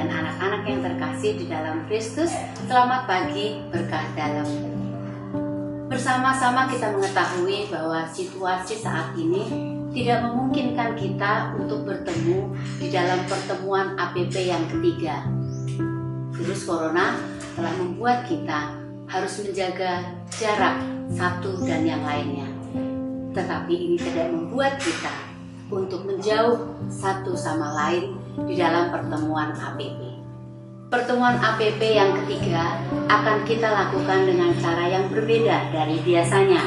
dan anak-anak yang terkasih di dalam Kristus. Selamat pagi, berkah dalam. Bersama-sama kita mengetahui bahwa situasi saat ini tidak memungkinkan kita untuk bertemu di dalam pertemuan APP yang ketiga. Virus Corona telah membuat kita harus menjaga jarak satu dan yang lainnya. Tetapi ini tidak membuat kita untuk menjauh satu sama lain di dalam pertemuan APP. Pertemuan APP yang ketiga akan kita lakukan dengan cara yang berbeda dari biasanya.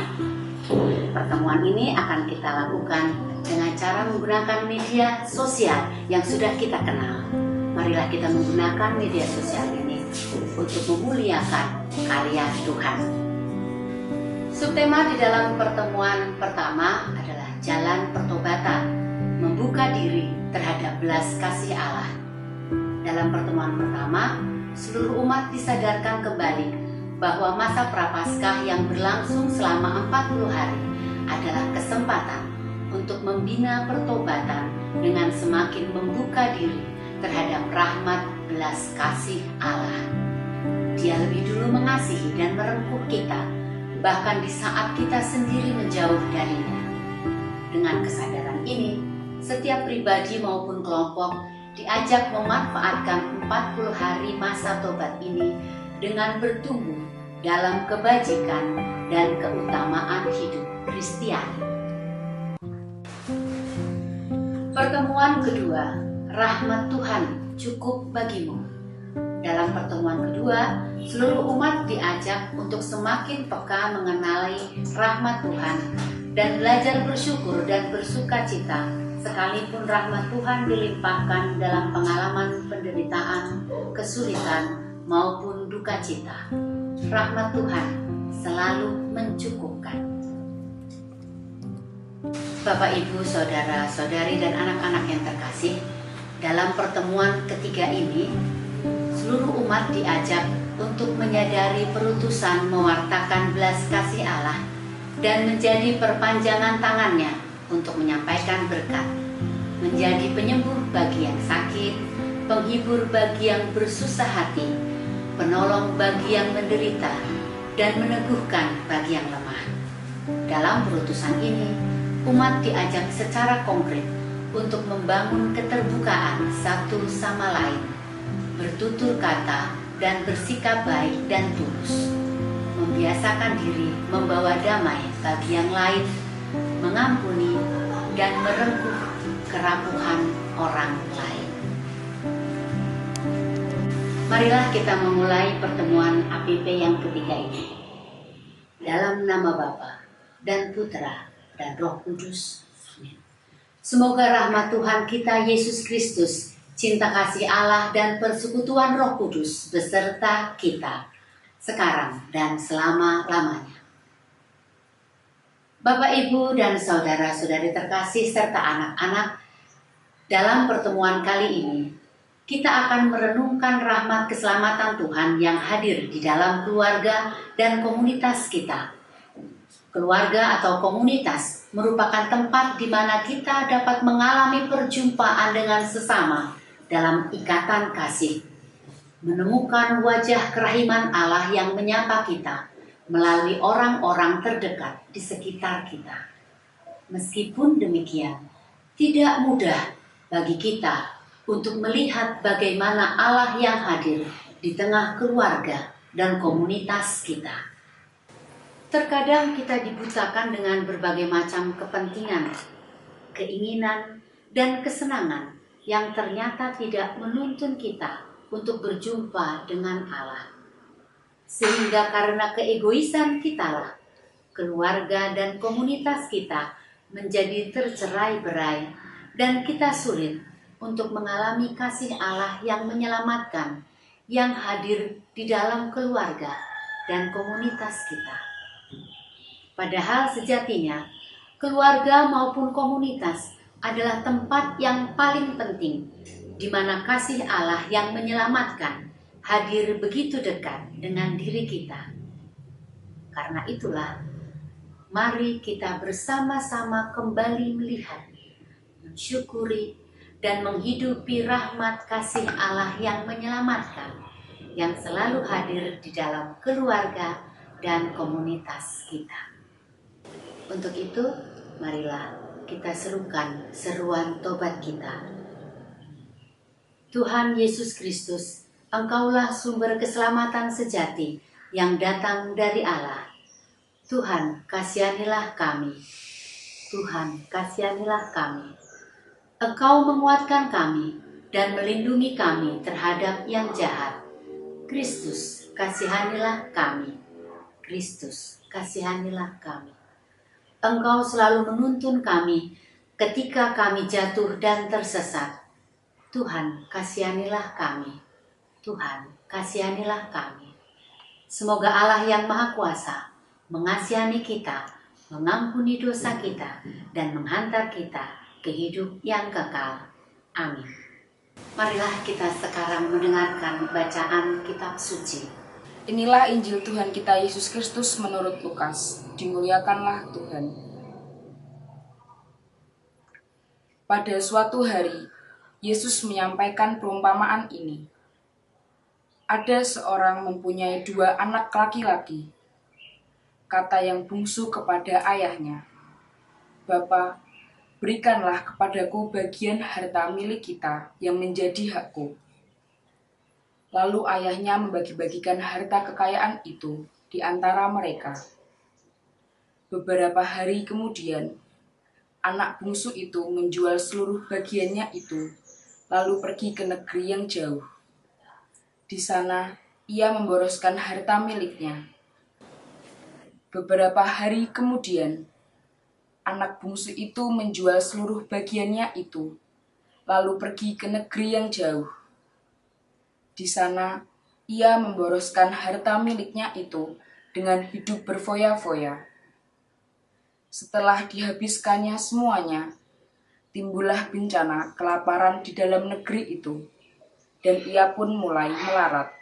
Pertemuan ini akan kita lakukan dengan cara menggunakan media sosial yang sudah kita kenal. Marilah kita menggunakan media sosial ini untuk memuliakan karya Tuhan. Subtema di dalam pertemuan pertama adalah jalan pertobatan, membuka diri terhadap belas kasih Allah. Dalam pertemuan pertama, seluruh umat disadarkan kembali bahwa masa Prapaskah yang berlangsung selama 40 hari adalah kesempatan untuk membina pertobatan dengan semakin membuka diri terhadap rahmat belas kasih Allah. Dia lebih dulu mengasihi dan merengkuh kita, bahkan di saat kita sendiri menjauh darinya. Dengan kesadaran ini, setiap pribadi maupun kelompok diajak memanfaatkan 40 hari masa tobat ini dengan bertumbuh dalam kebajikan dan keutamaan hidup Kristiani. Pertemuan kedua, rahmat Tuhan cukup bagimu. Dalam pertemuan kedua, seluruh umat diajak untuk semakin peka mengenali rahmat Tuhan dan belajar bersyukur dan bersukacita sekalipun rahmat Tuhan dilimpahkan dalam pengalaman penderitaan, kesulitan, maupun duka cita. Rahmat Tuhan selalu mencukupkan. Bapak, Ibu, Saudara-saudari, dan anak-anak yang terkasih, dalam pertemuan ketiga ini, seluruh umat diajak untuk menyadari perutusan mewartakan belas kasih Allah dan menjadi perpanjangan tangannya untuk menyampaikan berkat, menjadi penyembuh bagi yang sakit, penghibur bagi yang bersusah hati, penolong bagi yang menderita, dan meneguhkan bagi yang lemah. Dalam perutusan ini, umat diajak secara konkret untuk membangun keterbukaan satu sama lain, bertutur kata dan bersikap baik dan tulus, membiasakan diri membawa damai bagi yang lain, mengampuni dan merengkuh kerapuhan orang lain. Marilah kita memulai pertemuan APP yang ketiga ini. Dalam nama Bapa dan Putra dan Roh Kudus. Amin. Semoga rahmat Tuhan kita Yesus Kristus, cinta kasih Allah dan persekutuan Roh Kudus beserta kita sekarang dan selama-lamanya. Bapak, Ibu, dan saudara-saudari terkasih serta anak-anak, dalam pertemuan kali ini kita akan merenungkan rahmat keselamatan Tuhan yang hadir di dalam keluarga dan komunitas kita. Keluarga atau komunitas merupakan tempat di mana kita dapat mengalami perjumpaan dengan sesama dalam ikatan kasih, menemukan wajah kerahiman Allah yang menyapa kita melalui orang-orang terdekat di sekitar kita. Meskipun demikian, tidak mudah bagi kita untuk melihat bagaimana Allah yang hadir di tengah keluarga dan komunitas kita. Terkadang kita dibutakan dengan berbagai macam kepentingan, keinginan, dan kesenangan yang ternyata tidak menuntun kita untuk berjumpa dengan Allah. Sehingga karena keegoisan kitalah, keluarga dan komunitas kita menjadi tercerai-berai dan kita sulit untuk mengalami kasih Allah yang menyelamatkan, yang hadir di dalam keluarga dan komunitas kita. Padahal sejatinya, keluarga maupun komunitas adalah tempat yang paling penting, di mana kasih Allah yang menyelamatkan hadir begitu dekat dengan diri kita. Karena itulah, mari kita bersama-sama kembali melihat, mensyukuri, dan menghidupi rahmat kasih Allah yang menyelamatkan, yang selalu hadir di dalam keluarga dan komunitas kita. Untuk itu, marilah kita serukan seruan tobat kita. Tuhan Yesus Kristus, Engkaulah sumber keselamatan sejati yang datang dari Allah. Tuhan, kasihanilah kami. Tuhan, kasihanilah kami. Engkau menguatkan kami dan melindungi kami terhadap yang jahat. Kristus, kasihanilah kami. Kristus, kasihanilah kami. Engkau selalu menuntun kami ketika kami jatuh dan tersesat. Tuhan, kasihanilah kami. Tuhan, kasihanilah kami. Semoga Allah yang Maha Kuasa mengasihani kita, mengampuni dosa kita, dan menghantar kita ke hidup yang kekal. Amin. Marilah kita sekarang mendengarkan bacaan kitab suci. Inilah Injil Tuhan kita Yesus Kristus menurut Lukas. Dimuliakanlah Tuhan. Pada suatu hari, Yesus menyampaikan perumpamaan ini. Ada seorang mempunyai 2 anak laki-laki. Kata yang bungsu kepada ayahnya, "Bapa, berikanlah kepadaku bagian harta milik kita yang menjadi hakku." Lalu ayahnya membagi-bagikan harta kekayaan itu di antara mereka. Beberapa hari kemudian, anak bungsu itu menjual seluruh bagiannya itu, lalu pergi ke negeri yang jauh. Di sana, ia memboroskan harta miliknya. Beberapa hari kemudian, anak bungsu itu menjual seluruh bagiannya itu, lalu pergi ke negeri yang jauh. Di sana, ia memboroskan harta miliknya itu dengan hidup berfoya-foya. Setelah dihabiskannya semuanya, timbullah bencana kelaparan di dalam negeri itu, dan ia pun mulai melarat.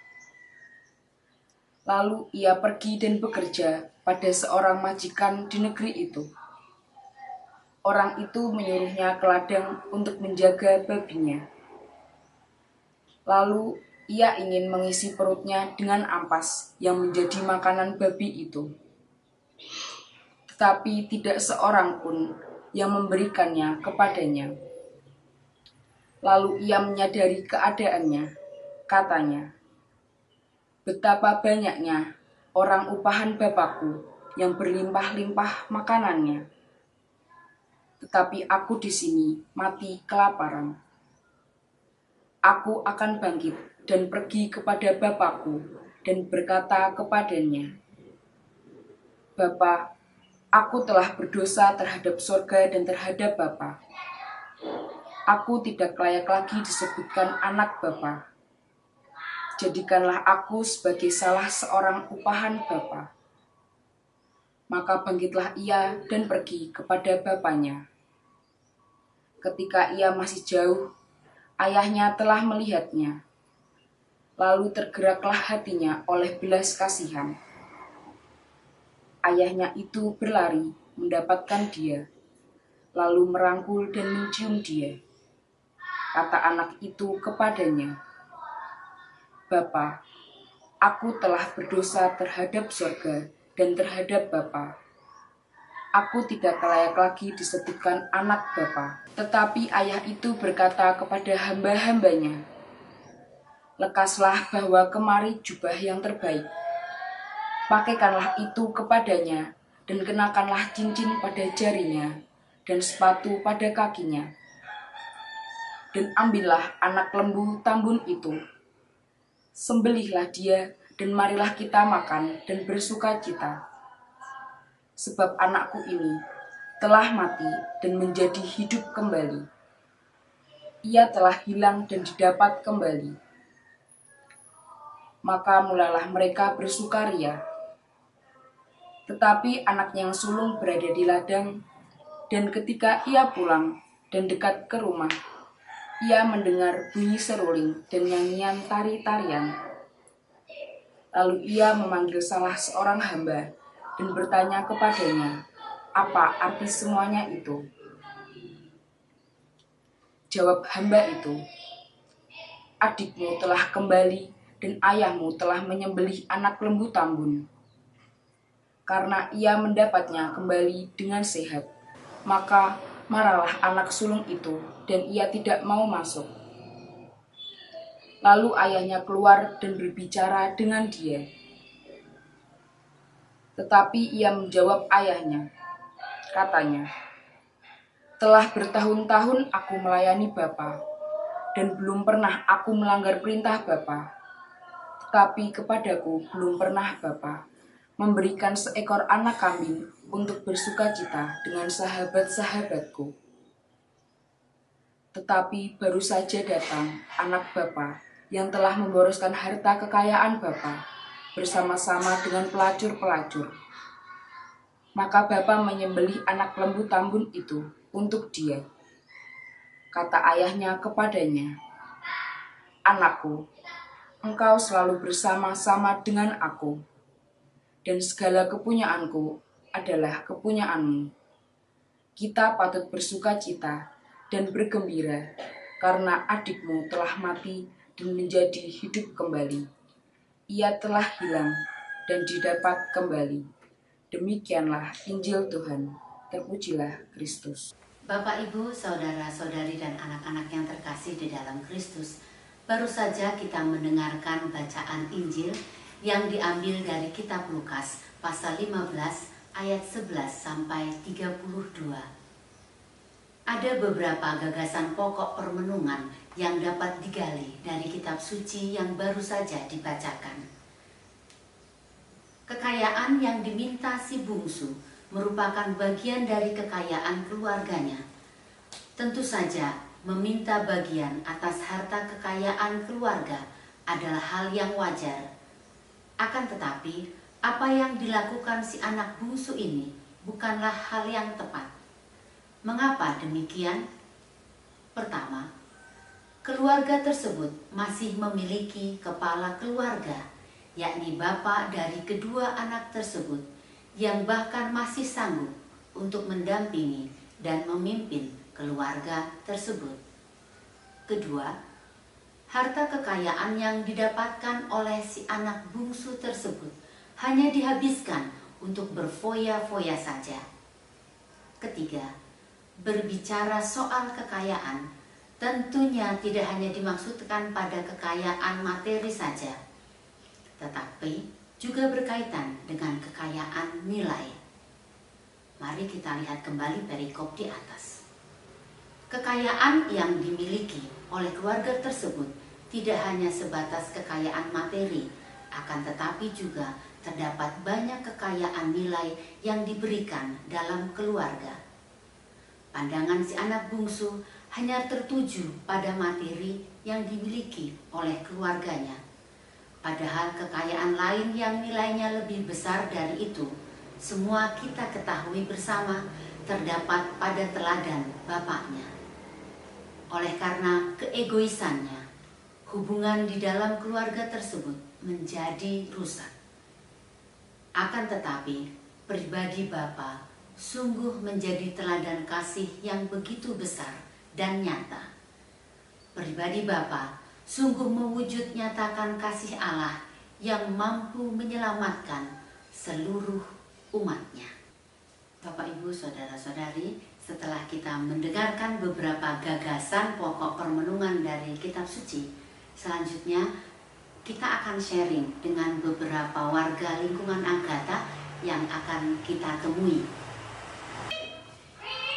Lalu ia pergi dan bekerja pada seorang majikan di negeri itu. Orang itu menyuruhnya ke ladang untuk menjaga babinya. Lalu ia ingin mengisi perutnya dengan ampas yang menjadi makanan babi itu. Tetapi tidak seorang pun yang memberikannya kepadanya. Lalu ia menyadari keadaannya. Katanya, "Betapa banyaknya orang upahan Bapakku yang berlimpah-limpah makanannya. Tetapi aku di sini mati kelaparan. Aku akan bangkit dan pergi kepada Bapakku dan berkata kepadanya, Bapa, aku telah berdosa terhadap sorga dan terhadap Bapa. Aku tidak layak lagi disebutkan anak Bapa. Jadikanlah aku sebagai salah seorang upahan Bapa." Maka bangkitlah ia dan pergi kepada bapaknya. Ketika ia masih jauh, ayahnya telah melihatnya. Lalu tergeraklah hatinya oleh belas kasihan. Ayahnya itu berlari mendapatkan dia, lalu merangkul dan mencium dia. Kata anak itu kepadanya, "Bapa, aku telah berdosa terhadap sorga dan terhadap Bapa. Aku tidak layak lagi disebutkan anak Bapa." Tetapi ayah itu berkata kepada hamba-hambanya, "Lekaslah bawa kemari jubah yang terbaik. Pakaikanlah itu kepadanya, dan kenakanlah cincin pada jarinya, dan sepatu pada kakinya. Dan ambillah anak lembu tambun itu. Sembelihlah dia, dan marilah kita makan dan bersuka cita. Sebab anakku ini telah mati dan menjadi hidup kembali. Ia telah hilang dan didapat kembali." Maka mulailah mereka bersukaria. Tetapi anaknya yang sulung berada di ladang, dan ketika ia pulang dan dekat ke rumah, ia mendengar bunyi seruling dan nyanyian tari-tarian. Lalu ia memanggil salah seorang hamba dan bertanya kepadanya, apa arti semuanya itu. Jawab hamba itu, adikmu telah kembali dan ayahmu telah menyembelih anak lembu tambun. Karena ia mendapatnya kembali dengan sehat, maka marahlah anak sulung itu dan ia tidak mau masuk. Lalu ayahnya keluar dan berbicara dengan dia. Tetapi ia menjawab ayahnya, katanya, telah bertahun-tahun aku melayani Bapa, dan belum pernah aku melanggar perintah Bapa. Tetapi kepadaku belum pernah Bapa memberikan seekor anak kambing untuk bersukacita dengan sahabat-sahabatku. Tetapi baru saja datang anak Bapa yang telah memboroskan harta kekayaan Bapa bersama-sama dengan pelacur-pelacur. Maka Bapa menyembelih anak lembu tambun itu untuk dia. Kata ayahnya kepadanya, anakku, engkau selalu bersama-sama dengan aku, dan segala kepunyaanku adalah kepunyaanmu. Kita patut bersukacita dan bergembira, karena adikmu telah mati dan menjadi hidup kembali. Ia telah hilang dan didapat kembali. Demikianlah Injil Tuhan. Terpujilah Kristus. Bapak, Ibu, saudara-saudari, dan anak-anak yang terkasih di dalam Kristus, baru saja kita mendengarkan bacaan Injil yang diambil dari kitab Lukas pasal 15 ayat 11 sampai 32. Ada beberapa gagasan pokok permenungan yang dapat digali dari kitab suci yang baru saja dibacakan. Kekayaan yang diminta si bungsu merupakan bagian dari kekayaan keluarganya. Tentu saja, meminta bagian atas harta kekayaan keluarga adalah hal yang wajar. Akan tetapi, apa yang dilakukan si anak bungsu ini bukanlah hal yang tepat. Mengapa demikian? Pertama, keluarga tersebut masih memiliki kepala keluarga, yakni bapak dari kedua anak tersebut, yang bahkan masih sanggup untuk mendampingi dan memimpin keluarga tersebut. Kedua, harta kekayaan yang didapatkan oleh si anak bungsu tersebut hanya dihabiskan untuk berfoya-foya saja. Ketiga, berbicara soal kekayaan tentunya tidak hanya dimaksudkan pada kekayaan materi saja, tetapi juga berkaitan dengan kekayaan nilai. Mari kita lihat kembali perikop di atas. Kekayaan yang dimiliki oleh keluarga tersebut tidak hanya sebatas kekayaan materi, akan tetapi juga terdapat banyak kekayaan nilai yang diberikan dalam keluarga. Pandangan si anak bungsu hanya tertuju pada materi yang dimiliki oleh keluarganya. Padahal kekayaan lain yang nilainya lebih besar dari itu, semua kita ketahui bersama, terdapat pada teladan bapaknya. Oleh karena keegoisannya, hubungan di dalam keluarga tersebut menjadi rusak. Akan tetapi, pribadi bapa sungguh menjadi teladan kasih yang begitu besar dan nyata. Pribadi bapa sungguh mewujud nyatakan kasih Allah yang mampu menyelamatkan seluruh umatnya. Bapak, Ibu, saudara-saudari, setelah kita mendengarkan beberapa gagasan pokok permenungan dari kitab suci, selanjutnya kita akan sharing dengan beberapa warga lingkungan Agatha yang akan kita temui.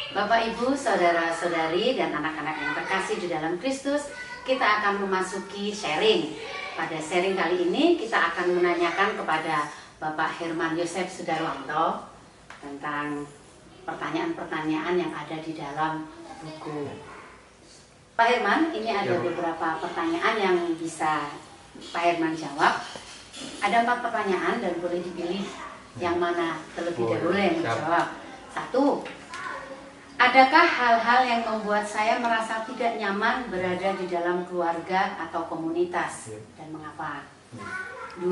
Bapak, Ibu, saudara-saudari, dan anak-anak yang terkasih di dalam Kristus, kita akan memasuki sharing. Pada sharing kali ini kita akan menanyakan kepada Bapak Herman Yosef Sudarwanto tentang pertanyaan-pertanyaan yang ada di dalam buku. Pak Herman, ini ada beberapa pertanyaan yang bisa Pak Herman jawab. Ada 4 pertanyaan dan boleh dipilih yang mana terlebih dahulu yang menjawab. 1. Adakah hal-hal yang membuat saya merasa tidak nyaman berada di dalam keluarga atau komunitas, dan mengapa? 2.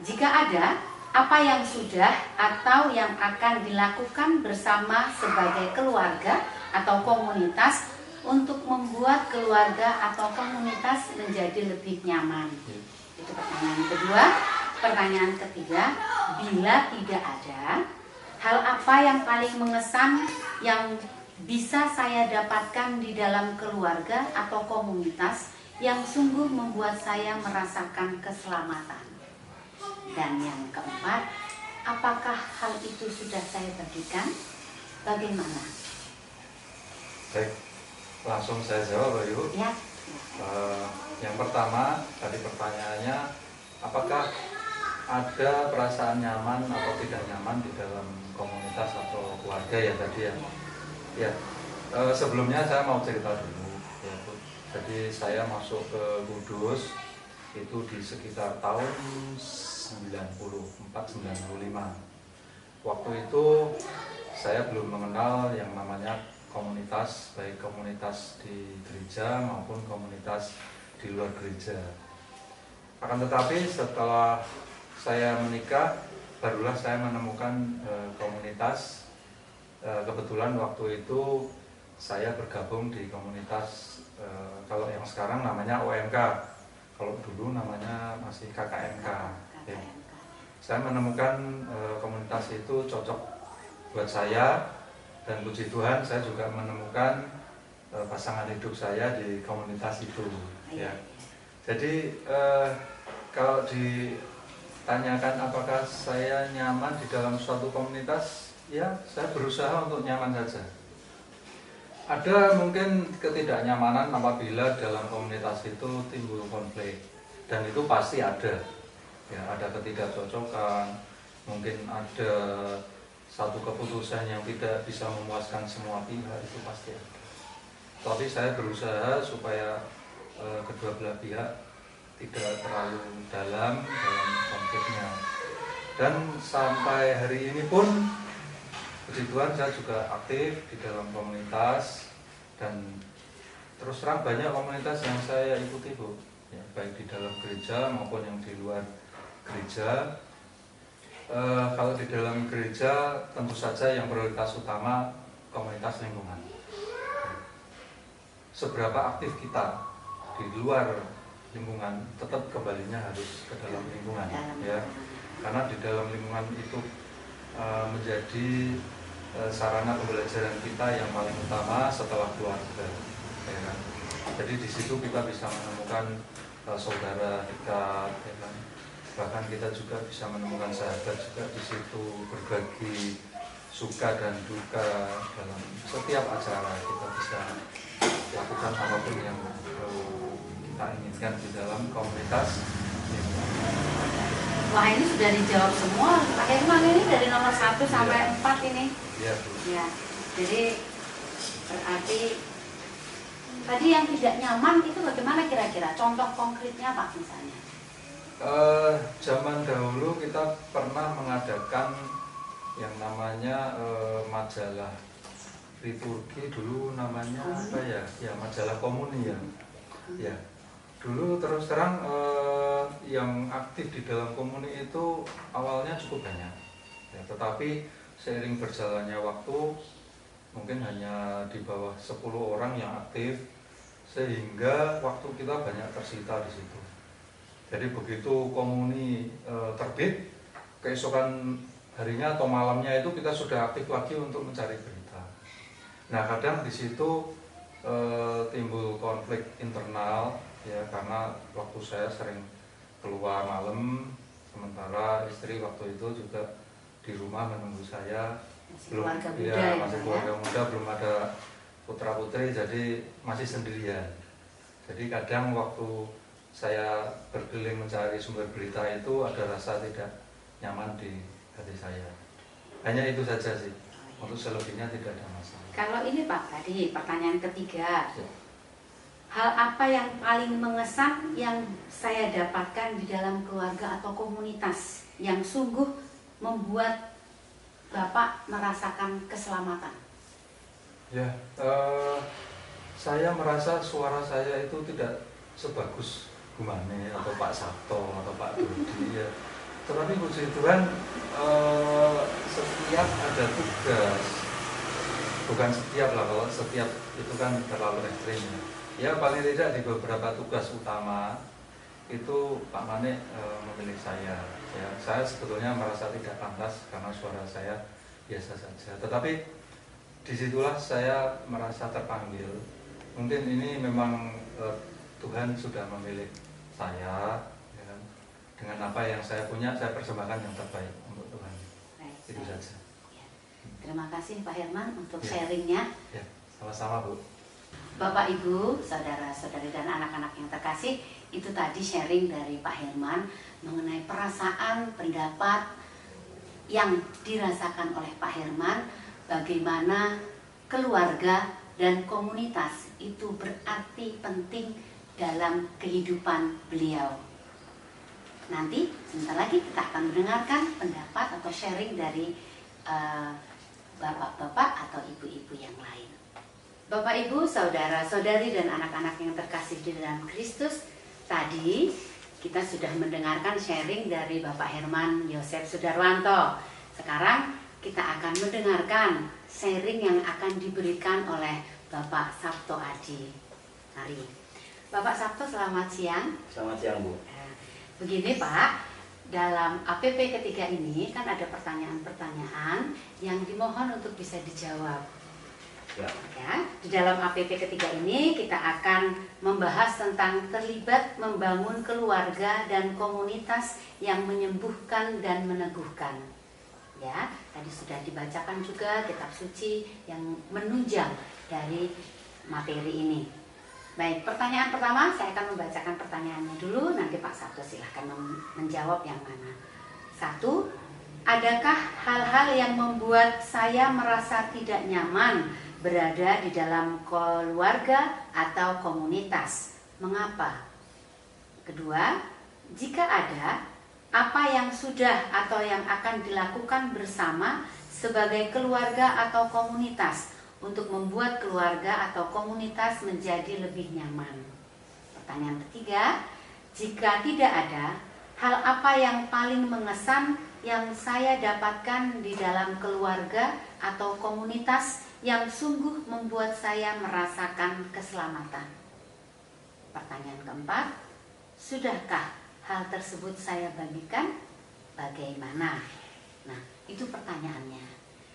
Jika ada, apa yang sudah atau yang akan dilakukan bersama sebagai keluarga atau komunitas untuk membuat keluarga atau komunitas menjadi lebih nyaman? Itu pertanyaan kedua. Pertanyaan ketiga, bila tidak ada, hal apa yang paling mengesan yang bisa saya dapatkan di dalam keluarga atau komunitas yang sungguh membuat saya merasakan keselamatan? Dan yang keempat, apakah hal itu sudah saya berikan? Bagaimana? Baik, langsung saya jawab, Ibu. Ya. Yang pertama, tadi pertanyaannya, apakah ada perasaan nyaman atau tidak nyaman di dalam komunitas atau keluarga ya tadi ya? Ya, sebelumnya saya mau cerita dulu. Ya, Bu. Jadi saya masuk ke Kudus itu di sekitar tahun 94-95. Waktu itu saya belum mengenal yang namanya komunitas, baik komunitas di gereja maupun komunitas di luar gereja. Akan tetapi setelah saya menikah, barulah saya menemukan komunitas. Kebetulan waktu itu saya bergabung di komunitas, kalau yang sekarang namanya OMK, kalau dulu namanya masih KKMK. Ya. Saya menemukan komunitas itu cocok buat saya, dan puji Tuhan saya juga menemukan pasangan hidup saya di komunitas itu. Ya. Jadi kalau ditanyakan apakah saya nyaman di dalam suatu komunitas, ya saya berusaha untuk nyaman saja. Ada mungkin ketidaknyamanan apabila dalam komunitas itu timbul konflik, dan itu pasti ada. Ya, ada ketidakcocokan, mungkin ada satu keputusan yang tidak bisa memuaskan semua pihak, itu pasti ada. Tapi saya berusaha supaya kedua belah pihak tidak terlalu dalam konfliknya. Dan sampai hari ini pun, puji Tuhan, saya juga aktif di dalam komunitas, dan terus terang banyak komunitas yang saya ikuti, Bu. Ya, baik di dalam gereja maupun yang di luar gereja. Kalau di dalam gereja tentu saja yang prioritas utama komunitas lingkungan. Seberapa aktif kita di luar lingkungan, tetap kembalinya harus ke dalam lingkungan, ya. Karena di dalam lingkungan itu menjadi sarana pembelajaran kita yang paling utama setelah keluarga, ya kan? Jadi di situ kita bisa menemukan saudara dekat, ya kan? Bahkan kita juga bisa menemukan sahabat juga di situ, berbagi suka dan duka dalam setiap acara. Kita bisa lakukan apapun yang kita inginkan di dalam komunitas. Wah, ini sudah dijawab semua. Pak Herman, ini dari nomor 1 sampai 4 ini. Iya, Bu. Ya, jadi berarti tadi yang tidak nyaman itu bagaimana kira-kira? Contoh konkretnya Pak misalnya? Zaman dahulu kita pernah mengadakan yang namanya majalah liturgi, dulu namanya apa ya? Ya, majalah komuni ya. Ya. Dulu terus terang yang aktif di dalam komuni itu awalnya cukup banyak. Ya, tetapi seiring berjalannya waktu mungkin hanya di bawah 10 orang yang aktif, sehingga waktu kita banyak tersita di situ. Jadi begitu komuni terbit, keesokan harinya atau malamnya itu kita sudah aktif lagi untuk mencari berita. Nah, kadang di situ timbul konflik internal, ya, karena waktu saya sering keluar malam, sementara istri waktu itu juga di rumah menunggu saya. Masih keluarga muda, belum ada putra putri, jadi masih sendirian. Jadi kadang waktu saya berkeliling mencari sumber berita itu ada rasa tidak nyaman di hati saya. Hanya itu saja sih. Untuk selebihnya tidak ada masalah. Kalau ini Pak, tadi pertanyaan ketiga, hal apa yang paling mengesan yang saya dapatkan di dalam keluarga atau komunitas yang sungguh membuat Bapak merasakan keselamatan? Ya, saya merasa suara saya itu tidak sebagus Gumane atau Pak Sabto atau Pak Dodi, ya. Tetapi puji Tuhan, setiap ada tugas bukan setiap lah, kalau setiap itu kan terlalu ekstrim ya. Paling tidak di beberapa tugas utama itu Pak Mane memilih saya. Saya sebetulnya merasa tidak pantas karena suara saya biasa saja, tetapi disitulah saya merasa terpanggil. Mungkin ini memang Tuhan sudah memilih saya, ya kan? Dengan apa yang saya punya, saya persembahkan yang terbaik untuk Tuhan. Baik, Itu saja. Ya. Terima kasih Pak Herman untuk Ya. sharingnya. Ya, sama-sama Bu. Bapak, Ibu, saudara-saudari dan anak-anak yang terkasih, itu tadi sharing dari Pak Herman mengenai perasaan, pendapat yang dirasakan oleh Pak Herman, bagaimana keluarga dan komunitas itu berarti penting dalam kehidupan beliau. Nanti sebentar lagi kita akan mendengarkan pendapat atau sharing dari bapak-bapak atau ibu-ibu yang lain. Bapak, Ibu, saudara-saudari dan anak-anak yang terkasih di dalam Kristus, tadi kita sudah mendengarkan sharing dari Bapak Herman Yosef Sudarwanto. Sekarang kita akan mendengarkan sharing yang akan diberikan oleh Bapak Sabto Adi. Mari. Bapak Sabto, selamat siang. Selamat siang, Bu. Begini Pak, dalam APP ketiga ini kan ada pertanyaan-pertanyaan yang dimohon untuk bisa dijawab. Ya, di dalam APP ketiga ini kita akan membahas tentang terlibat membangun keluarga dan komunitas yang menyembuhkan dan meneguhkan. Ya, tadi sudah dibacakan juga kitab suci yang menunjang dari materi ini. Baik, pertanyaan pertama saya akan membacakan pertanyaannya dulu, nanti Pak Sabto silahkan menjawab yang mana. 1. Adakah hal-hal yang membuat saya merasa tidak nyaman berada di dalam keluarga atau komunitas? Mengapa? Kedua, jika ada, apa yang sudah atau yang akan dilakukan bersama sebagai keluarga atau komunitas untuk membuat keluarga atau komunitas menjadi lebih nyaman? Pertanyaan ketiga, jika tidak ada, hal apa yang paling mengesan yang saya dapatkan di dalam keluarga atau komunitas yang sungguh membuat saya merasakan keselamatan? Pertanyaan keempat, sudahkah hal tersebut saya bagikan? Bagaimana? Nah, itu pertanyaannya.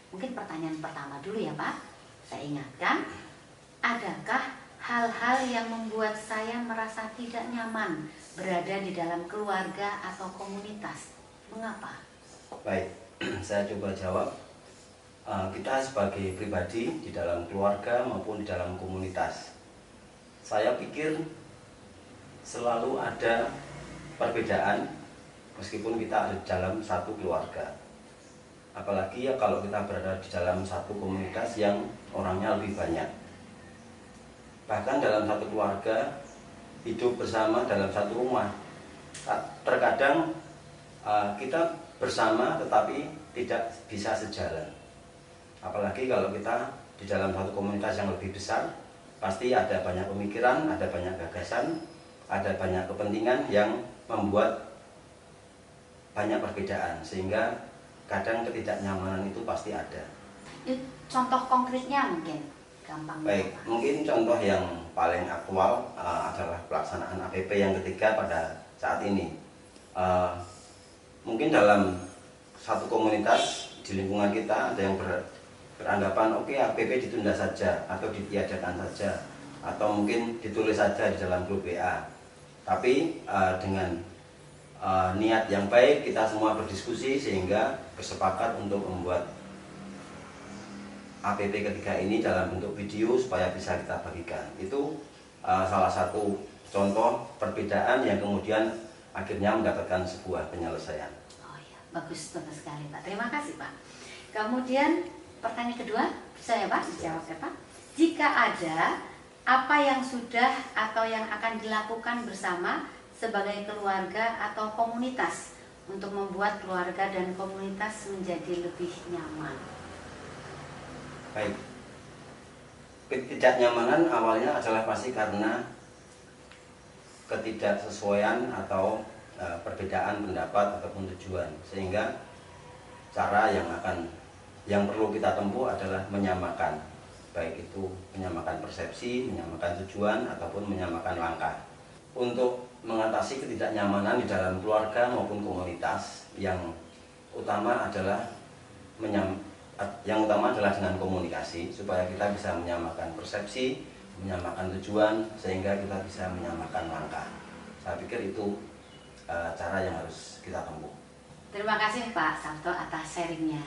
Mungkin pertanyaan pertama dulu ya Pak. Saya ingatkan, adakah hal-hal yang membuat saya merasa tidak nyaman berada di dalam keluarga atau komunitas? Mengapa? Baik, saya coba jawab. Kita sebagai pribadi di dalam keluarga maupun di dalam komunitas, saya pikir selalu ada perbedaan meskipun kita ada di dalam satu keluarga. Apalagi ya kalau kita berada di dalam satu komunitas yang orangnya lebih banyak. Bahkan dalam satu keluarga, hidup bersama dalam satu rumah, terkadang kita bersama tetapi tidak bisa sejalan. Apalagi kalau kita di dalam satu komunitas yang lebih besar, pasti ada banyak pemikiran, ada banyak gagasan, ada banyak kepentingan yang membuat banyak perbedaan, sehingga kadang ketidaknyamanan itu pasti ada. Contoh konkretnya mungkin gampang. Baik, mungkin contoh yang paling aktual adalah pelaksanaan APP yang ketiga pada saat ini. Mungkin dalam satu komunitas di lingkungan kita ada yang beranggapan oke, APP ditunda saja atau ditiadakan saja, atau mungkin ditulis saja di dalam grup WA. Tapi dengan niat yang baik kita semua berdiskusi sehingga bersepakat untuk membuat APP ketiga ini dalam bentuk video supaya bisa kita bagikan. Itu salah satu contoh perbedaan yang kemudian akhirnya mendapatkan sebuah penyelesaian. Oh ya, bagus sekali Pak. Terima kasih Pak. Kemudian pertanyaan kedua, bisa ya Pak dijawab ya Pak? Jika ada, apa yang sudah atau yang akan dilakukan bersama sebagai keluarga atau komunitas untuk membuat keluarga dan komunitas menjadi lebih nyaman? Baik, ketidaknyamanan awalnya adalah pasti karena ketidaksesuaian atau perbedaan pendapat ataupun tujuan, sehingga cara yang perlu kita tempuh adalah menyamakan. baik itu menyamakan persepsi, menyamakan tujuan, ataupun menyamakan langkah. Untuk mengatasi ketidaknyamanan di dalam keluarga maupun komunitas, yang utama adalah dengan komunikasi, supaya kita bisa menyamakan persepsi, menyamakan tujuan, sehingga kita bisa menyamakan langkah. Saya pikir itu cara yang harus kita tempuh. Terima kasih Pak Sabto atas sharingnya.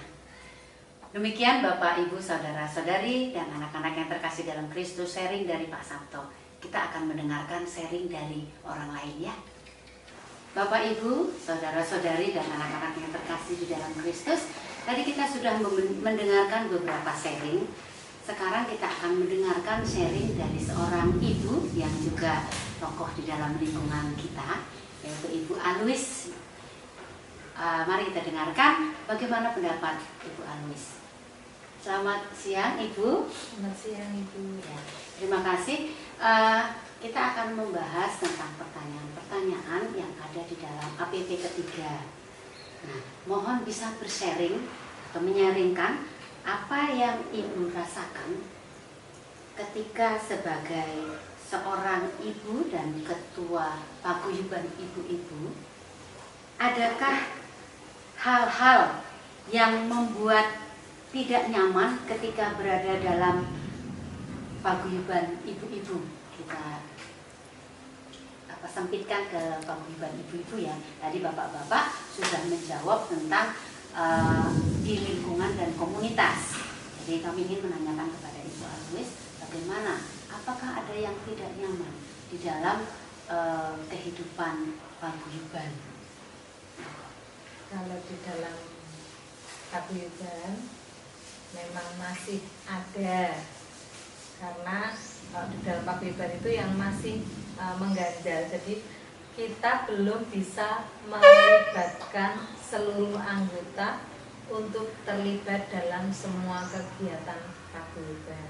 Demikian Bapak, Ibu, Saudara-saudari, dan anak-anak yang terkasih dalam Kristus, sharing dari Pak Sabto. Kita akan mendengarkan sharing dari orang lain ya. Bapak, Ibu, Saudara-saudari, dan anak-anak yang terkasih di dalam Kristus, tadi kita sudah mendengarkan beberapa sharing. Sekarang kita akan mendengarkan sharing dari seorang ibu yang juga tokoh di dalam lingkungan kita, yaitu Ibu Alwis. Mari kita dengarkan bagaimana pendapat Ibu Alwis. Selamat siang Ibu. Selamat siang Ibu. Ya, terima kasih. Kita akan membahas tentang pertanyaan-pertanyaan yang ada di dalam APP ketiga. Nah, mohon bisa bersharing atau menyaringkan apa yang Ibu rasakan ketika sebagai seorang ibu dan ketua paguyuban ibu-ibu. Adakah hal-hal yang membuat tidak nyaman ketika berada dalam paguyuban ibu-ibu? Kita sempitkan ke paguyuban ibu-ibu ya. Tadi bapak-bapak sudah menjawab tentang di lingkungan dan komunitas. Jadi kami ingin menanyakan kepada Ibu Alwis, bagaimana? Apakah ada yang tidak nyaman di dalam kehidupan paguyuban? Kalau di dalam paguyuban memang masih ada, karena di dalam paguyuban itu yang masih mengganjal. Jadi kita belum bisa melibatkan seluruh anggota untuk terlibat dalam semua kegiatan paguyuban.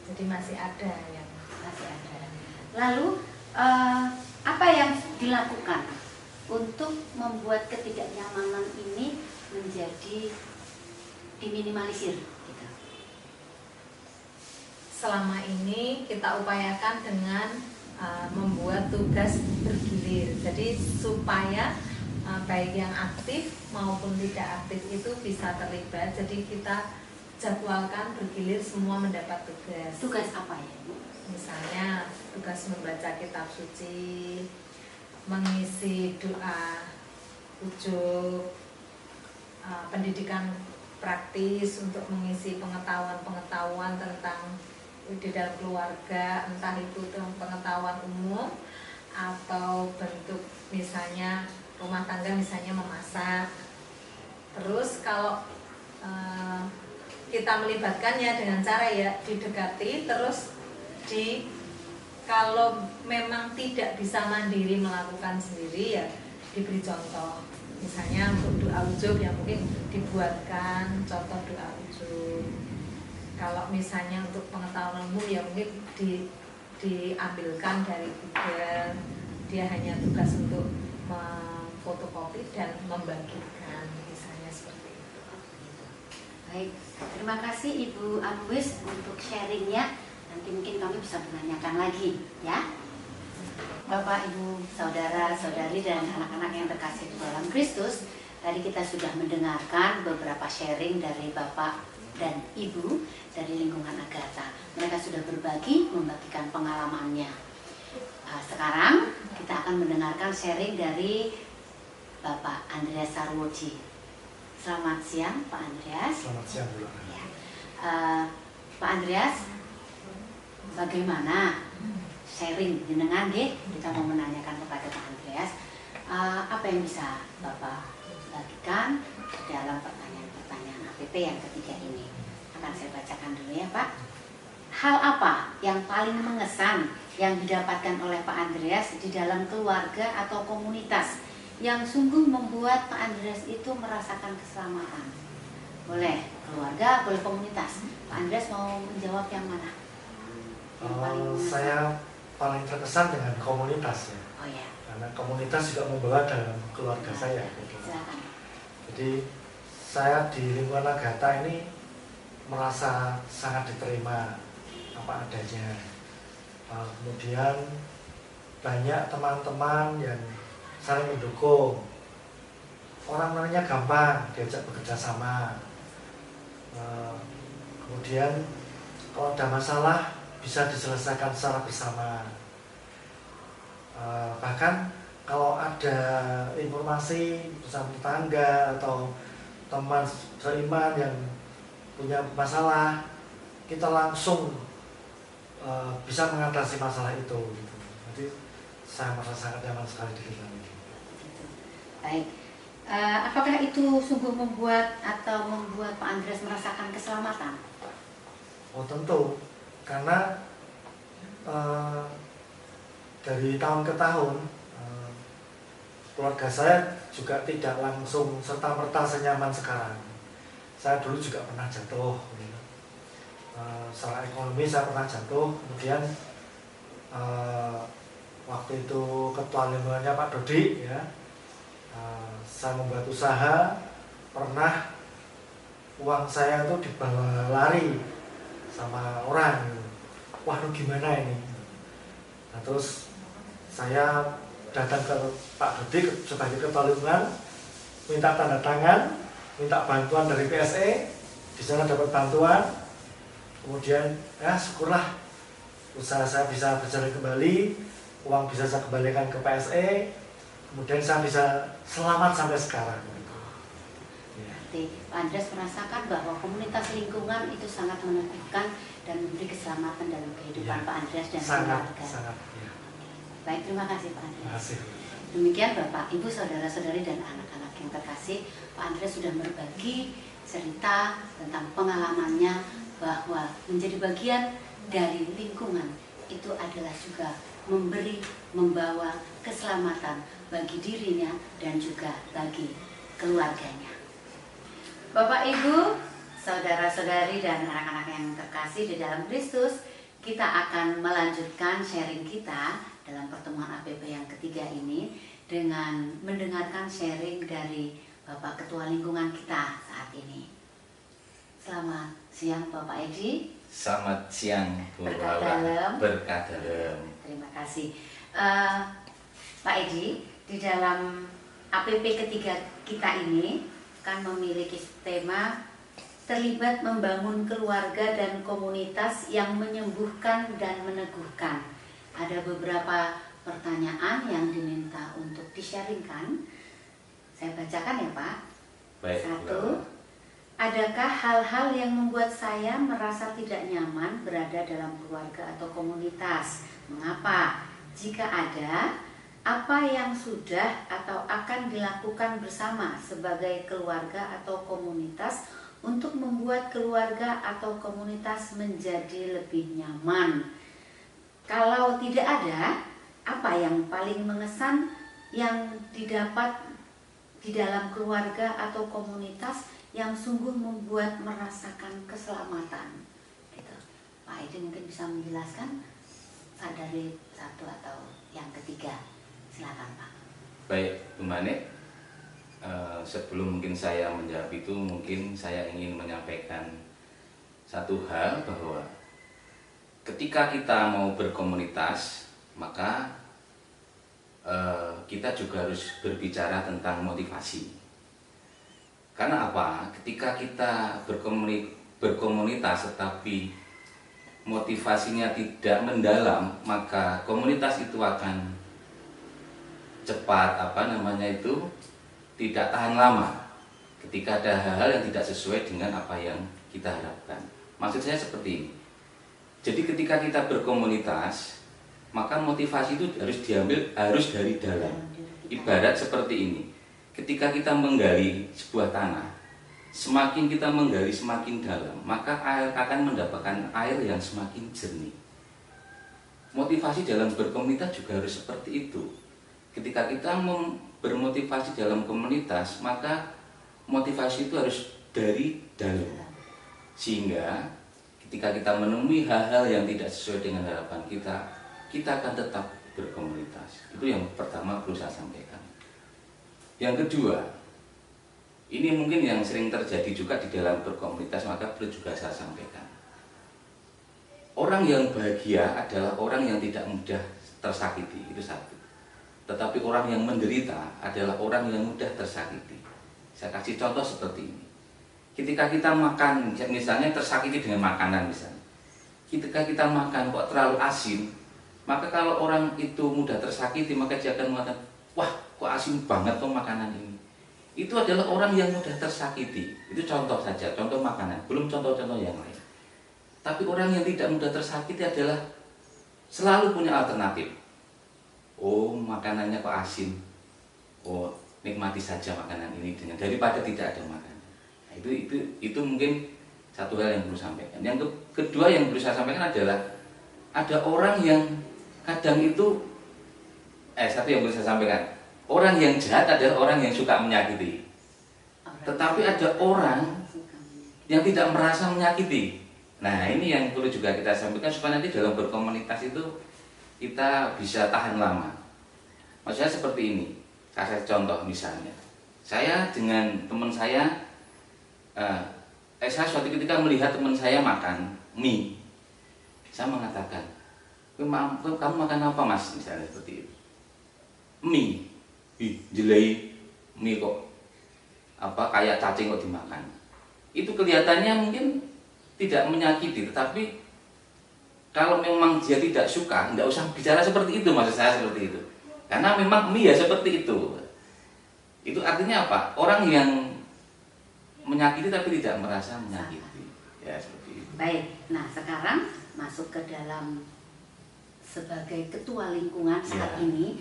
Jadi masih ada yang Masih ada. Lalu apa yang dilakukan untuk membuat ketidaknyamanan ini menjadi diminimalisir? Gitu. Selama ini kita upayakan dengan membuat tugas bergilir. Jadi supaya baik yang aktif maupun tidak aktif itu bisa terlibat. Jadi kita jadwalkan bergilir semua mendapat tugas. Tugas apa ya, Bu? Misalnya tugas membaca kitab suci, mengisi doa ujub, pendidikan praktis untuk mengisi pengetahuan tentang di dalam keluarga, entah itu pengetahuan umum atau bentuk misalnya rumah tangga, misalnya memasak. Terus kalau kita melibatkannya dengan cara ya didekati, terus kalau memang tidak bisa mandiri melakukan sendiri ya diberi contoh. Misalnya untuk doa ujub yang mungkin dibuatkan contoh doa ujub. Kalau misalnya untuk pengetahuan umum ya mungkin diambilkan dari Google. Dia hanya tugas untuk memfotokopi dan membagikan, misalnya seperti itu. Baik, terima kasih Ibu Alwis untuk sharingnya. Nanti mungkin kami bisa menanyakan lagi ya. Bapak, Ibu, Saudara-saudari, dan anak-anak yang terkasih di dalam Kristus, tadi kita sudah mendengarkan beberapa sharing dari Bapak dan Ibu dari lingkungan Agatha. Mereka sudah membagikan pengalamannya. Sekarang kita akan mendengarkan sharing dari Bapak Andreas Sarwoji. Selamat siang Pak Andreas. Selamat siang Bu. Ya. Pak Andreas, bagaimana sharing jenengan nggih? Kita mau menanyakan kepada Pak Andreas, apa yang bisa Bapak bagikan dalam pertanyaan-pertanyaan APP yang ketiga ini. Akan saya bacakan dulu ya Pak. Hal apa yang paling mengesan yang didapatkan oleh Pak Andreas di dalam keluarga atau komunitas yang sungguh membuat Pak Andreas itu merasakan keselamatan? Boleh keluarga, boleh komunitas. Pak Andreas mau menjawab yang mana? Saya paling terkesan dengan komunitas ya. Oh ya. Karena komunitas juga membawa dalam keluarga saya. Gitu. Silakan. Jadi saya di lingkungan Agatha ini merasa sangat diterima apa adanya. Kemudian banyak teman-teman yang saling mendukung, orang-orangnya gampang diajak bekerja sama. Kemudian kalau ada masalah bisa diselesaikan secara bersama. Bahkan kalau ada informasi bersama tetangga atau teman seiman yang punya masalah, kita langsung bisa mengatasi masalah itu gitu. Jadi saya merasa sangat nyaman sekali di dalam ini. Baik, apakah itu sungguh membuat Pak Andreas merasakan keselamatan? Oh tentu, karena dari tahun ke tahun keluarga saya juga tidak langsung serta-merta senyaman sekarang. Saya dulu juga pernah jatuh, gitu. Secara ekonomi saya pernah jatuh, kemudian waktu itu ketua lingkungannya Pak Dodi, ya, saya membuat usaha, pernah uang saya itu dibawa lari sama orang, gitu. Wah lu gimana ini? Nah, terus saya datang ke Pak Dodi sebagai ketua lingkungan, minta tanda tangan, minta bantuan dari PSE, di sana dapat bantuan, kemudian ya syukurlah usaha saya bisa berjalan kembali, uang bisa saya kembalikan ke PSE, kemudian saya bisa selamat sampai sekarang. Berarti Pak Andreas merasakan bahwa komunitas lingkungan itu sangat meneguhkan dan memberi keselamatan dalam kehidupan Pak Andreas dan keluarga. Sangat, ya. Baik, terima kasih Pak Andreas. Terima kasih. Demikian Bapak, Ibu, Saudara-saudari dan anak-anak yang terkasih, Pak Andreas sudah berbagi cerita tentang pengalamannya bahwa menjadi bagian dari lingkungan itu adalah juga membawa keselamatan bagi dirinya dan juga bagi keluarganya. Bapak, Ibu, saudara-saudari dan anak-anak yang terkasih di dalam Kristus, kita akan melanjutkan sharing kita dalam pertemuan APP yang ketiga ini dengan mendengarkan sharing dari Bapak Ketua Lingkungan kita saat ini. Selamat siang Bapak Edi. Selamat siang Bu Berkah Laura. dalam. Berkah dalam. Terima kasih. Pak Edi, di dalam APP ketiga kita ini kan memiliki tema terlibat membangun keluarga dan komunitas yang menyembuhkan dan meneguhkan. Ada beberapa pertanyaan yang diminta untuk di-sharingkan. Saya bacakan ya Pak. Baik, 1. Adakah hal-hal yang membuat saya merasa tidak nyaman berada dalam keluarga atau komunitas? Mengapa? Jika ada, apa yang sudah atau akan dilakukan bersama sebagai keluarga atau komunitas untuk membuat keluarga atau komunitas menjadi lebih nyaman? Kalau tidak ada, apa yang paling mengesan yang didapat di dalam keluarga atau komunitas yang sungguh membuat merasakan keselamatan? Gitu. Pak Edi mungkin bisa menjelaskan dari satu atau yang ketiga. Silakan Pak. Baik, Bu Manik. Sebelum mungkin saya menjawab itu, mungkin saya ingin menyampaikan satu hal bahwa ketika kita mau berkomunitas, maka kita juga harus berbicara tentang motivasi. Karena apa? Ketika kita berkomunitas tetapi motivasinya tidak mendalam, maka komunitas itu akan cepat tidak tahan lama ketika ada hal-hal yang tidak sesuai dengan apa yang kita harapkan. Maksud saya seperti ini. Jadi ketika kita berkomunitas, maka motivasi itu harus dari dalam. Ibarat seperti ini. Ketika kita menggali sebuah tanah, semakin kita menggali semakin dalam, maka air akan mendapatkan air yang semakin jernih. Motivasi dalam berkomunitas juga harus seperti itu. Ketika kita bermotivasi dalam komunitas, maka motivasi itu harus dari dalam. Sehingga ketika kita menemui hal-hal yang tidak sesuai dengan harapan kita akan tetap berkomunitas. Itu yang pertama perlu saya sampaikan. Yang kedua, Ini mungkin yang sering terjadi juga di dalam berkomunitas, maka perlu juga saya sampaikan. Orang yang bahagia adalah orang yang tidak mudah tersakiti, itu satu. Tetapi orang yang menderita adalah orang yang mudah tersakiti. Saya kasih contoh seperti ini. Ketika kita makan, misalnya tersakiti dengan makanan misalnya. Ketika kita makan kok terlalu asin, maka kalau orang itu mudah tersakiti, maka dia akan mengatakan, wah kok asin banget tuh makanan ini. Itu adalah orang yang mudah tersakiti. Itu contoh saja, contoh makanan, belum contoh-contoh yang lain. Tapi orang yang tidak mudah tersakiti adalah selalu punya alternatif. Oh, makanannya kok asin. Oh, nikmati saja makanan ini dengan daripada tidak ada makanan. Nah, itu mungkin satu hal yang perlu sampaikan. Yang kedua yang perlu saya sampaikan adalah ada orang yang kadang itu satu yang perlu saya sampaikan. Orang yang jahat adalah orang yang suka menyakiti. Tetapi ada orang yang tidak merasa menyakiti. Nah, ini yang perlu juga kita sampaikan supaya nanti dalam berkomunitas itu kita bisa tahan lama. Maksudnya seperti ini. Kasih contoh misalnya. Saya dengan teman saya saya suatu ketika melihat teman saya makan mie. Saya mengatakan, "Kamu makan apa, Mas?" Misalnya seperti itu. Mie. Jelai mie kok kayak cacing kok dimakan. Itu kelihatannya mungkin tidak menyakiti, tetapi kalau memang dia tidak suka, tidak usah bicara seperti itu, maksud saya seperti itu. Karena memang mie ya seperti itu. Itu artinya apa? Orang yang menyakiti tapi tidak merasa menyakiti. Ya seperti itu. Baik, nah sekarang masuk ke dalam sebagai ketua lingkungan saat ini.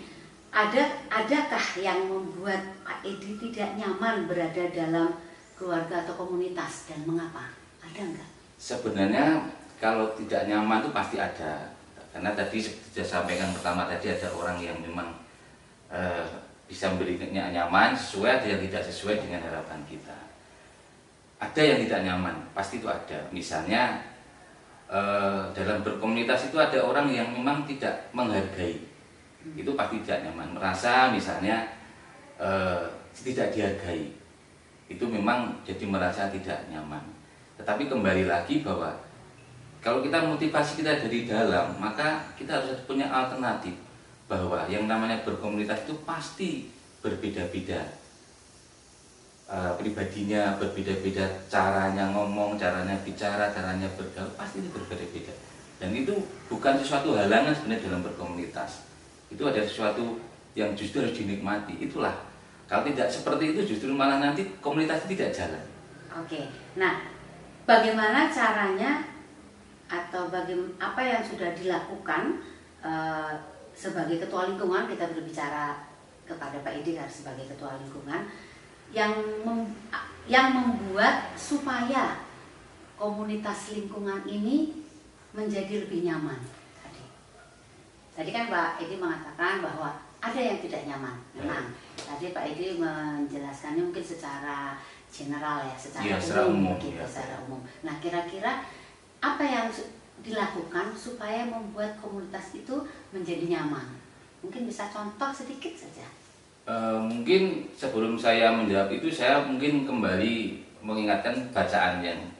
Adakah yang membuat Pak Edi tidak nyaman berada dalam keluarga atau komunitas dan mengapa? Ada enggak? Sebenarnya kalau tidak nyaman itu pasti ada. Karena tadi sudah sampaikan pertama tadi ada orang yang memang bisa memberinya nyaman sesuai, ada yang tidak sesuai dengan harapan kita. Ada yang tidak nyaman, pasti itu ada. Misalnya dalam berkomunitas itu ada orang yang memang tidak menghargai. Itu pasti tidak nyaman, merasa misalnya tidak dihargai, itu memang jadi merasa tidak nyaman. Tetapi kembali lagi bahwa kalau kita motivasi kita dari dalam, maka kita harus punya alternatif bahwa yang namanya berkomunitas itu pasti berbeda-beda pribadinya, berbeda-beda caranya ngomong, caranya bicara, caranya bergaul, pasti itu berbeda-beda. Dan itu bukan sesuatu halangan sebenarnya dalam berkomunitas. Itu ada sesuatu yang justru harus dinikmati. Itulah, kalau tidak seperti itu justru malah nanti komunitas itu tidak jalan. Oke, nah bagaimana caranya atau apa yang sudah dilakukan sebagai ketua lingkungan, kita berbicara kepada Pak Edi sebagai ketua lingkungan, yang membuat supaya komunitas lingkungan ini menjadi lebih nyaman. Tadi kan Pak Edi mengatakan bahwa ada yang tidak nyaman. Memang tadi Pak Edi menjelaskannya mungkin secara general ya, secara umum gitu, secara umum. Nah, kira-kira apa yang dilakukan supaya membuat komunitas itu menjadi nyaman? Mungkin bisa contoh sedikit saja. Mungkin sebelum saya menjawab itu, saya mungkin kembali mengingatkan bacaan yang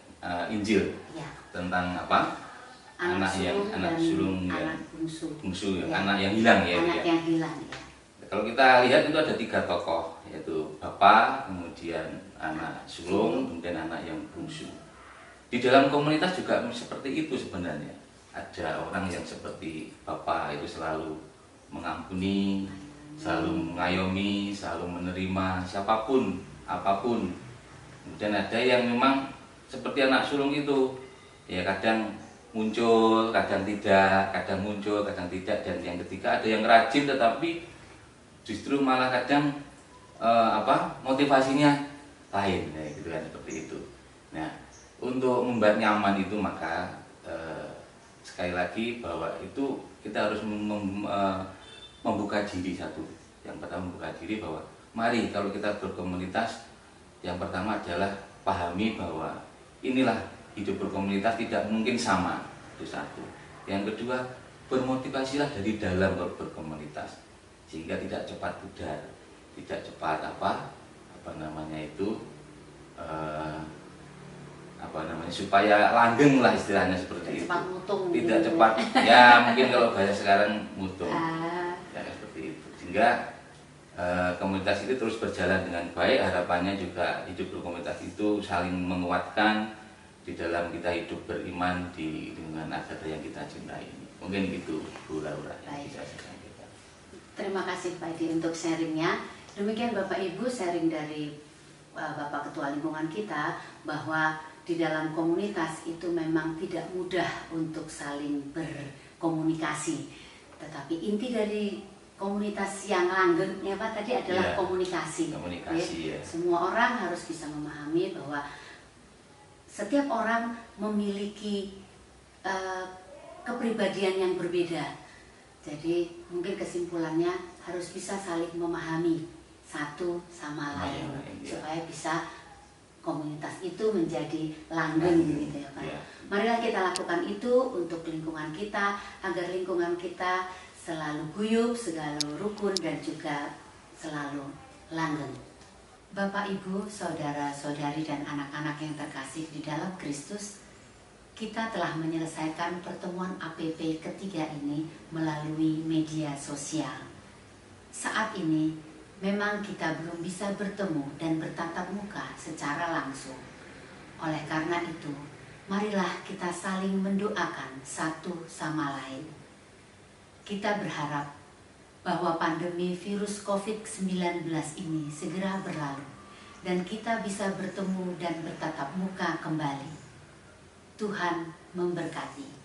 Injil ya. Tentang apa? Anak sulung anak bungsu ya. Anak yang hilang ya. Anak yang hilang ya. Kalau kita lihat itu ada 3 tokoh, yaitu Bapak, kemudian anak sulung, kemudian anak yang bungsu. Di dalam komunitas juga seperti itu sebenarnya. Ada orang yang seperti Bapak itu selalu mengampuni, selalu mengayomi, selalu menerima siapapun, apapun. Kemudian ada yang memang seperti anak sulung itu, ya kadang muncul, kadang tidak, kadang muncul, kadang tidak. Dan yang ketiga ada yang rajin tetapi justru malah kadang motivasinya lain, ya, gitu kan, seperti itu. Nah, untuk membuat nyaman itu maka sekali lagi bahwa itu kita harus membuka diri satu. Yang pertama membuka diri bahwa mari kalau kita berkomunitas, yang pertama adalah pahami bahwa inilah hidup berkomunitas tidak mungkin sama, itu satu. Yang kedua, bermotivasilah dari dalam berkomunitas sehingga tidak cepat pudar, tidak cepat supaya langgeng lah istilahnya seperti itu. Cepat mutung. Tidak gitu. cepat, ya mungkin kalau bahasa sekarang mutung. Ya seperti itu. Sehingga komunitas itu terus berjalan dengan baik. Harapannya juga hidup berkomunitas itu saling menguatkan di dalam kita hidup beriman di lingkungan adat yang kita cintai. Mungkin gitu Bu Laura yang bisa saya sampaikan. Terima kasih Pak Edi untuk sharingnya. Demikian Bapak Ibu sharing dari Bapak Ketua Lingkungan kita bahwa di dalam komunitas itu memang tidak mudah untuk saling berkomunikasi. Tetapi inti dari komunitas yang langgeng ya Pak tadi adalah komunikasi. Komunikasi ya. Semua orang harus bisa memahami bahwa setiap orang memiliki kepribadian yang berbeda. Jadi mungkin kesimpulannya harus bisa saling memahami satu sama lain supaya bisa komunitas itu menjadi langgeng gitu ya Pak. Marilah kita lakukan itu untuk lingkungan kita agar lingkungan kita selalu guyup, selalu rukun dan juga selalu langgeng. Bapak, Ibu, saudara-saudari dan anak-anak yang terkasih di dalam Kristus, kita telah menyelesaikan pertemuan APP ketiga ini melalui media sosial. Saat ini memang kita belum bisa bertemu dan bertatap muka secara langsung. Oleh karena itu, marilah kita saling mendoakan satu sama lain. Kita berharap bahwa pandemi virus COVID-19 ini segera berlalu dan kita bisa bertemu dan bertatap muka kembali. Tuhan memberkati.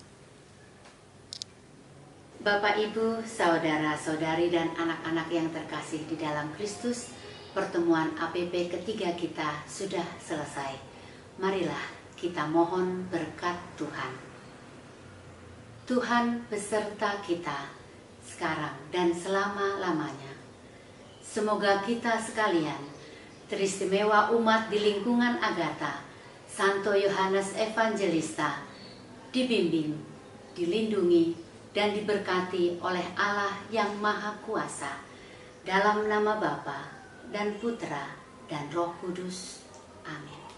Bapak, Ibu, saudara-saudari dan anak-anak yang terkasih di dalam Kristus, pertemuan APP ketiga kita sudah selesai. Marilah kita mohon berkat Tuhan. Tuhan beserta kita sekarang dan selama-lamanya. Semoga kita sekalian, teristimewa umat di lingkungan Agatha, Santo Yohanes Evangelista, dibimbing, dilindungi, dan diberkati oleh Allah yang Maha Kuasa, dalam nama Bapa dan Putra dan Roh Kudus. Amin.